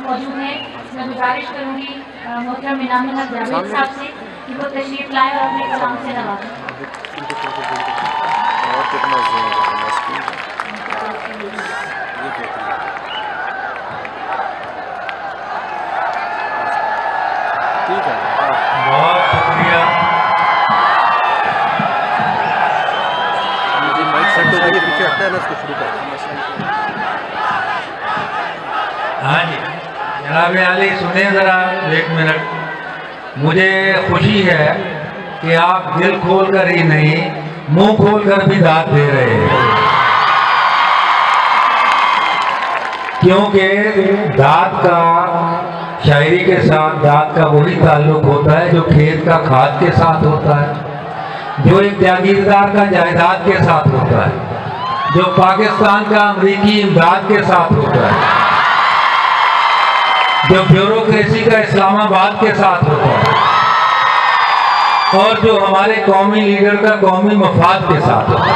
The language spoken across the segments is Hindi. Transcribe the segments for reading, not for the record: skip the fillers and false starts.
मौजूद हैं। मैं गुजारिश करूँगी मोहतरम इनाम जावेद साहब से कि वो तशरीफ लाएं और अपने कलाम से नवाजें। बहुत शुक्रिया। हाँ जी जनाब आली सुने ज़रा 1 मिनट। मुझे खुशी है कि आप दिल खोल कर ही नहीं मुंह खोल कर भी दाद दे रहे हैं, क्योंकि दाद का शायरी के साथ दाद का वही ताल्लुक होता है जो खेत का खाद के साथ होता है, जो एक जागीरदार का जायदाद के साथ होता है, जो पाकिस्तान का अमरीकी इमदाद के साथ होता है, जो ब्यूरोक्रेसी का इस्लामाबाद के साथ होता है, और जो हमारे कौमी लीडर का कौमी मफाद के साथ होता है।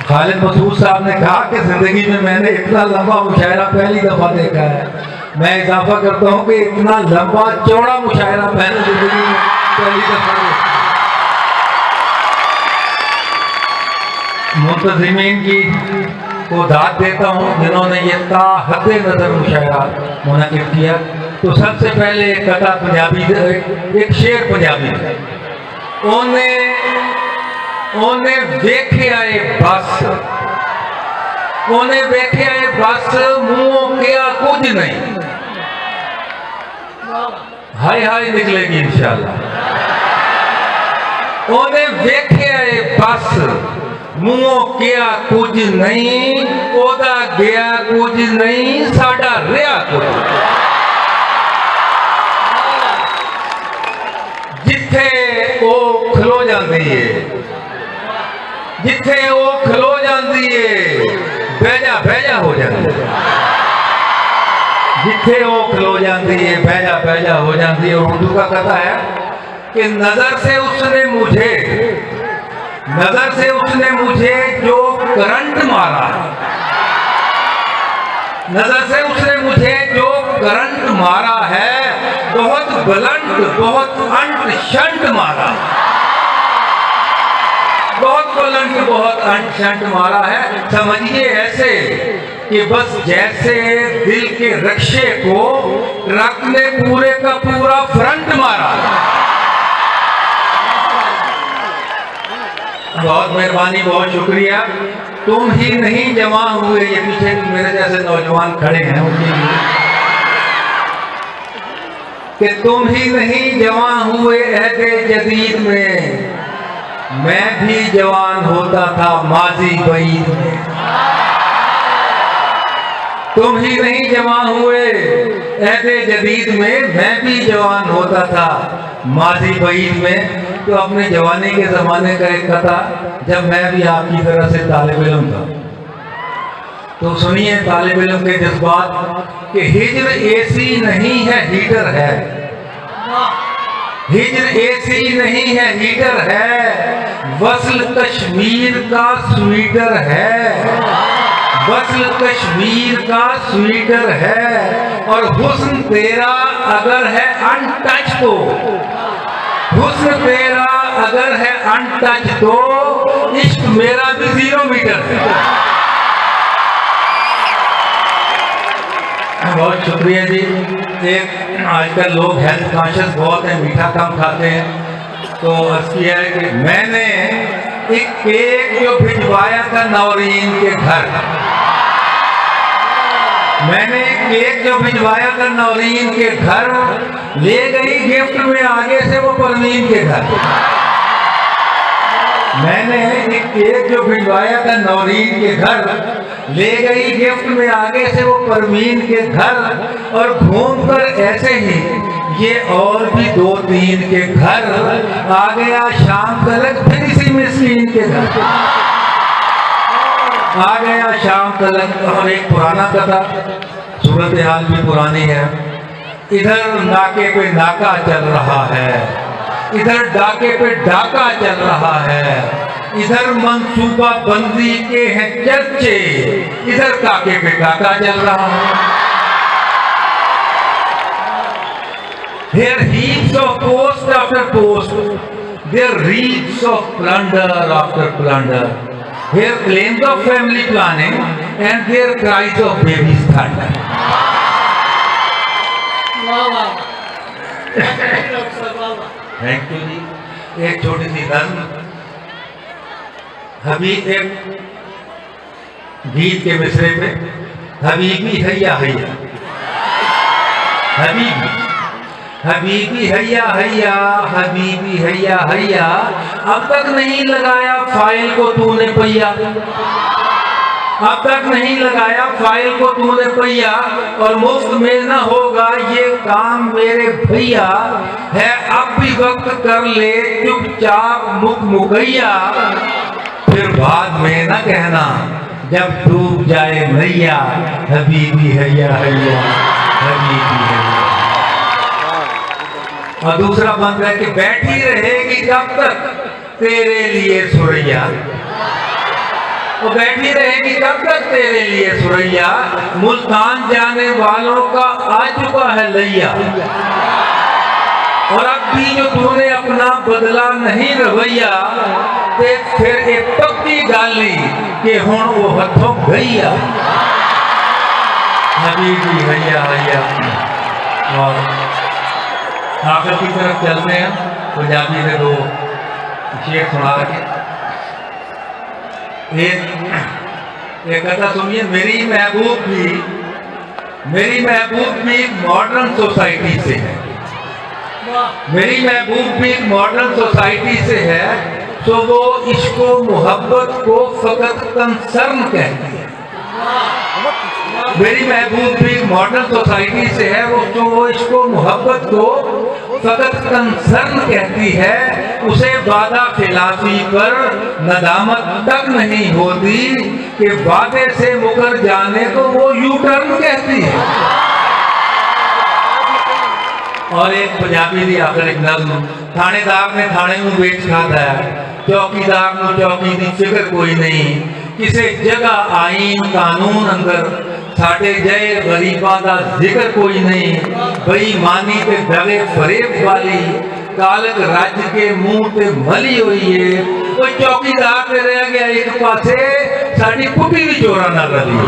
खालिद मसूद साहब ने कहा कि जिंदगी में मैंने इतना लंबा मुशायरा पहली दफा देखा है। मैं इजाफा करता हूं कि इतना लंबा चौड़ा मुशायरा मैंने जिंदगी में पहली दफा देखा। मुंतज़िमीन की को दाद देता हूं जिन्होंने ये ताहद्दे नजर मुशायरा मुनक़िद किया। तो सबसे पहले एक कथा पंजाबी, एक शेर पंजाबी, ओने वेखे आए बस, ओने वेखे आए बस मुंहों क्या कुछ नहीं, हाय हाय निकलेगी इंशाअल्लाह। ओने वेखे आए बस मुंहों क्या कुछ नहीं, ओदा गया कुछ नहीं, साडा रिया कुछ। जिथे ओ खलो जाती है, जिथे वो खलो जाती है बहजा बहजा हो जाती है, जिथे वो खलो जाती है बहजा बहजा हो जाती है। और उर्दू का कथा है कि नजर से उसने मुझे जो करंट मारा, नजर से उसने मुझे जो करंट मारा है, बहुत बुलंद बहुत अंट शंट मारा, बहुत बुलंद बहुत अंट शंट मारा है। समझिए ऐसे कि बस जैसे दिल के रक्षे को ट्रक ने पूरे का पूरा फ्रंट मारा। बहुत मेहरबानी, बहुत शुक्रिया। तुम ही नहीं जमा हुए, ये पीछे मेरे जैसे नौजवान खड़े हैं उनके लिए, कि तुम ही नहीं जमा हुए अहदे जदीद में, मैं भी जवान होता था माजी बईद में। तुम ही नहीं जमा हुए अहदे जदीद में, मैं भी जवान होता था माजी बईद में। तो अपने जवानी के ज़माने का एक कथा, जब मैं भी आपकी तरह से तालिब इल्म था, तो सुनिए तालिब इल्म के जज्बात कि हिज्र एसी नहीं है हीटर है, हिज्र एसी नहीं है हीटर है, वस्ल कश्मीर का स्वीटर है, वस्ल कश्मीर का स्वीटर है। और हुस्न तेरा अगर है अनटच तो, हुस्न तेरा अगर है अनटच तो, इश्क मेरा भी 0 मीटर है। बहुत शुक्रिया जी। एक आजकल लोग हेल्थ कॉन्शियस बहुत हैं, मीठा कम खाते हैं, तो अर्ज़ किया है कि मैंने एक केक जो भिजवाया था नौरीन के घर, मैंने एक केक जो भिजवाया था नौरीन के घर, ले गई गिफ्ट में आगे से वो परवीन के घर। मैंने एक केक जो भिजवाया था नौरीन के घर, ले गई गिफ्ट में आगे से वो परवीन के घर। और घूमकर ऐसे ही ये और भी 2-3 के घर, आ गया शाम तलक फिर इसी मिस्कीन के घर, आ गया शाम तलक। और एक पुराना कथा, सूरत हाल भी पुरानी है। इधर नाके पे नाका चल रहा है, इधर डाके पे डाका चल रहा है, इधर मंसूबा बंदी के हैं चर्चे, इधर काके पे काका चल रहा है। Here heaps of post after post, there reeks of plunder after plunder. Here claims of family planning and there cries of baby's thunder. Thank you ji. एक छोटी सी नज्म, हबीब एक गीत के मिसरे पे, हबीबी हैया हैया, हबीबी हबीबी हैया हैया, हबीबी हैया हैया, अब तक नहीं लगाया फाइल को तूने पहिया, अब तक नहीं लगाया फाइल को तूने पहिया, और मुफ्त में न होगा ये काम मेरे भैया, है अब भी वक्त कर ले चुपचाप मुकैया, फिर बाद में न कहना जब डूब जाए नैया, हबीबी हैया हैया, हबीबी हैया। और दूसरा बंद है कि बैठी रहेगी कब तक तेरे लिए सुरैया, वो बैठी रहेगी कब तक तेरे लिए सुरैया, मुल्तान जाने वालों का आ चुका है लैया, और अब भी जो तूने अपना बदला नहीं रवैया, ते फिर एक पक्की गाली के हुण वो हथों गैया, हबीबी हैया हैया। और आखिर की तरफ चलते हैं, पंजाबी से दो शेर सुना के। एक कथा सुनिए, मेरी महबूब भी मॉडर्न सोसाइटी से है, मेरी महबूब भी मॉडर्न सोसाइटी से है, तो वो इश्को मोहब्बत को फकत कंसर्न कहती है। मेरी महबूब भी मॉडर्न सोसाइटी से है, वो इसको मोहब्बत को फकत कंसर्न कहती है, उसे वादा खिलाफी पर नदामत तक नहीं होती, कि वादे से मुकर जाने को वो यू टर्न कहती है। और एक पंजाबी दी आखिर एक नज़्म, थानेदार ने थाने में वेच खाता है, चौकीदार नूं चौकी दी फिक्र कोई नहीं, किसी जगह आईन कानून अंदर साडे जय गरीबां दा जिक्र कोई नहीं, बेईमानी ते दगे फरेब वाली कालक रज के मुंह ते मली हुई है, कोई चौकीदार ते रह गया एक पासे, साडी कुटी भी चोरा ना रली।